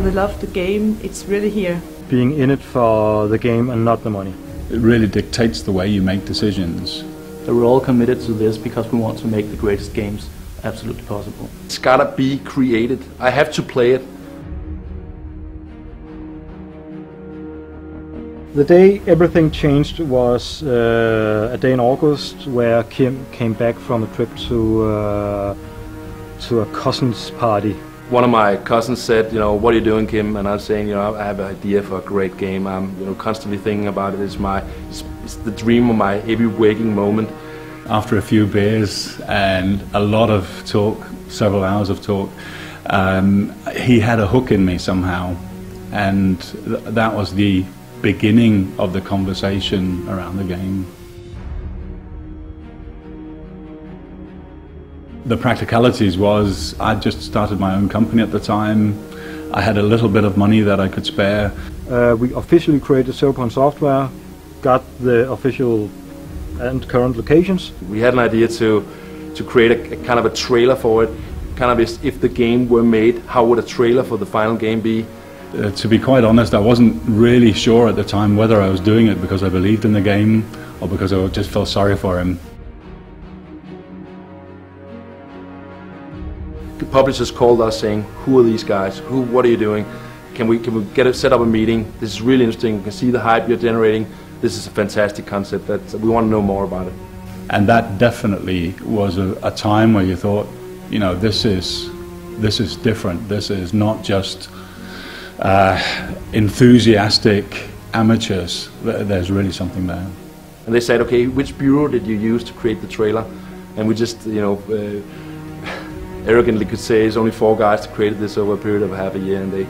for the love of the game, it's really here. Being in it for the game and not the money. It really dictates the way you make decisions. So we're all committed to this because we want to make the greatest games absolutely possible. It's gotta be created. I have to play it. The day everything changed was a day in August where Kim came back from a trip to a cousin's party. One of my cousins said, what are you doing, Kim? And I was saying, I have an idea for a great game. I'm, constantly thinking about it. It's the dream of my every waking moment. After a few beers and a lot of talk, several hours of talk, he had a hook in me somehow, and that was the beginning of the conversation around the game. The practicalities was I'd just started my own company at the time. I had a little bit of money that I could spare. We officially created 0 Point Software, got the official and current locations. We had an idea to create a kind of a trailer for it. Kind of if the game were made, how would a trailer for the final game be? To be quite honest, I wasn't really sure at the time whether I was doing it because I believed in the game or because I just felt sorry for him. The publishers called us saying, who are these guys? What are you doing? Can we set up a meeting? This is really interesting. You can see the hype you're generating. This is a fantastic concept. We want to know more about it. And that definitely was a time where you thought, this is different. This is not just enthusiastic amateurs. There's really something there. And they said, okay, which bureau did you use to create the trailer? And we just, arrogantly could say it's only 4 guys that created this over a period of half a year, and they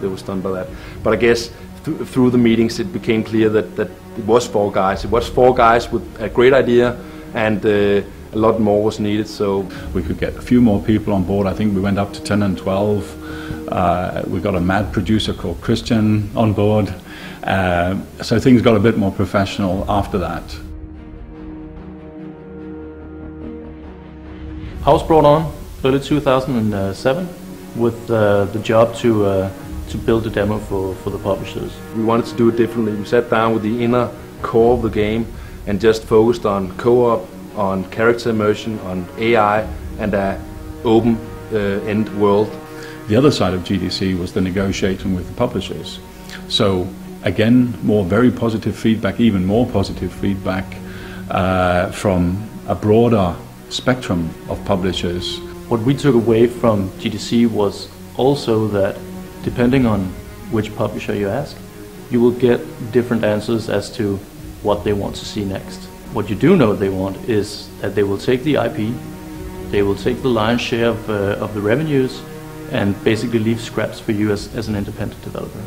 were stunned by that. But I guess through the meetings it became clear that it was 4 guys. It was 4 guys with a great idea, and a lot more was needed. So we could get a few more people on board. I think we went up to 10 and 12. We got a mad producer called Christian on board. So things got a bit more professional after that. I was brought on early 2007 with the job to build a demo for the publishers. We wanted to do it differently. We sat down with the inner core of the game and just focused on co-op, on character immersion, on AI, and an open-end world. The other side of GDC was the negotiating with the publishers. So again, very positive feedback, even more positive feedback from a broader spectrum of publishers. What we took away from GDC was also that depending on which publisher you ask, you will get different answers as to what they want to see next. What you do know they want is that they will take the IP, they will take the lion's share of the revenues, and basically leave scraps for you as an independent developer.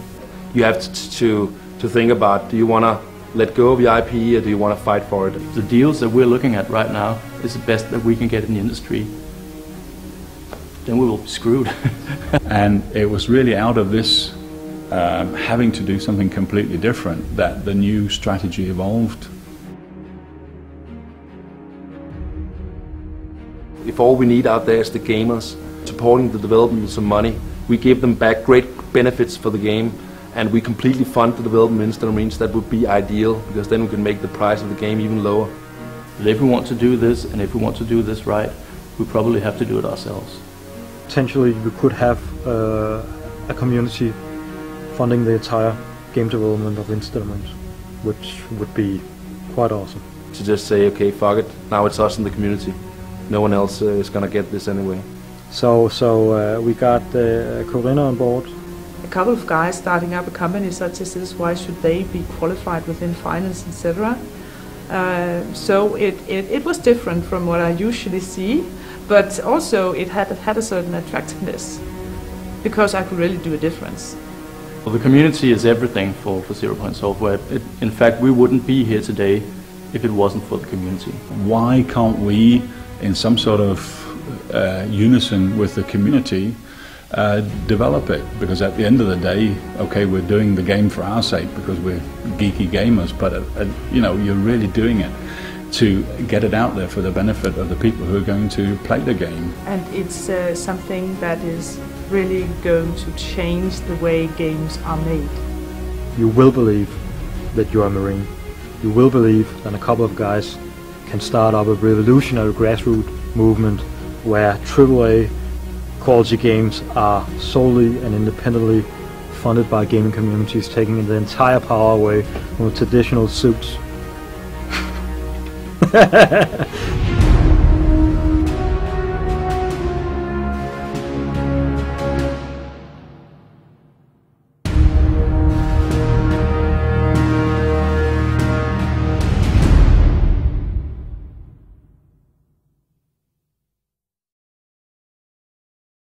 You have to think about, do you want to let go of your IP or do you want to fight for it? The deals that we're looking at right now is the best that we can get in the industry. Then we will be screwed. And it was really out of this having to do something completely different that the new strategy evolved. If all we need out there is the gamers supporting the development with some money, we give them back great benefits for the game, and we completely fund the development in Interstellar Marines, that would be ideal, because then we can make the price of the game even lower. But if we want to do this, and if we want to do this right, we probably have to do it ourselves. Potentially we could have a community funding the entire game development of Interstellar Marines, which would be quite awesome. To just say, okay, fuck it, now it's us in the community. No one else is going to get this anyway. So we got Corinna on board. A couple of guys starting up a company such as this, why should they be qualified within finance, etc.? So it was different from what I usually see, but also it had a certain attractiveness, because I could really do a difference. Well, the community is everything for 0 Point Software. In fact, we wouldn't be here today if it wasn't for the community. Why can't we, in some sort of unison with the community, develop it? Because at the end of the day, okay, we're doing the game for our sake because we're geeky gamers, but you're really doing it to get it out there for the benefit of the people who are going to play the game. And it's something that is really going to change the way games are made. You will believe that you are a Marine. You will believe that a couple of guys can start up a revolutionary grassroots movement where AAA quality games are solely and independently funded by gaming communities, taking the entire power away from the traditional suits.